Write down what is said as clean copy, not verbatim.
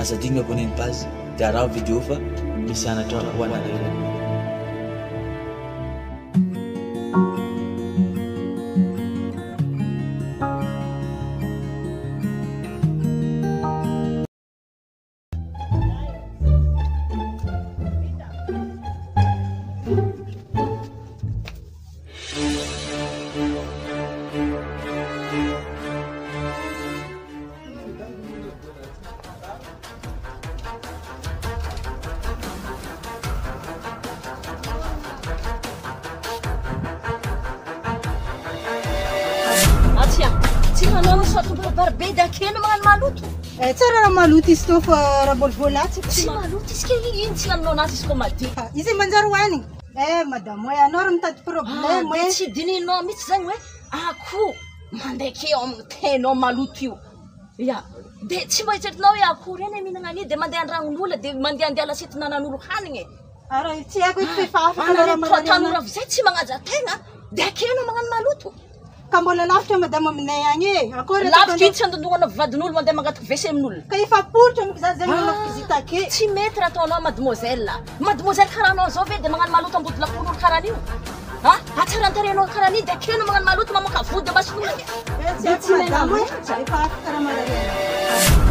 asa digny abonné ny page dia araha vidéo fa misy anatra ho anareo ireo. Barbeda kely magnano maloto. Tsara raha maloto izy tô fa raha mbola voalatsy. Tsy maloto izy ke ino tsy laminao anazy izy koa madio. Izy manjary hoanigny. Madame hoe anao raha mitady problème hoe. Tsy dininao mihitsy zany hoe akoho mandeha keo amin'ny tenao maloto io. Ya. Dia tsy mba hiteritinao hoe akoho reny mihinana an'io dia mandeha an-dragnon'olona dia mandeha andeha lasety nanan'olo hanigny. Ara tsy haiko hoe efa afaka raha marary. Tanora vizay tsy magnaja tegna dia keo anao magnano maloto. Ka mbola lavitra madame aminay agny e. Akory lavitra tsy andondogna vadin'olo mandeha mangataka WC amin'olo. Ka efa politra amiko za zay manao vizita ake. Tsy mety raha ataonao mademoiselle. Mademoiselle karaha anao zao ve dia magnano maloto ambody lakon'olo karaha an'io? Atsarantarenao karaha an'io dia keo magnano maloto mamoaka vody mason'olo. Tsy haiko madame hoe efa afaka raha marary.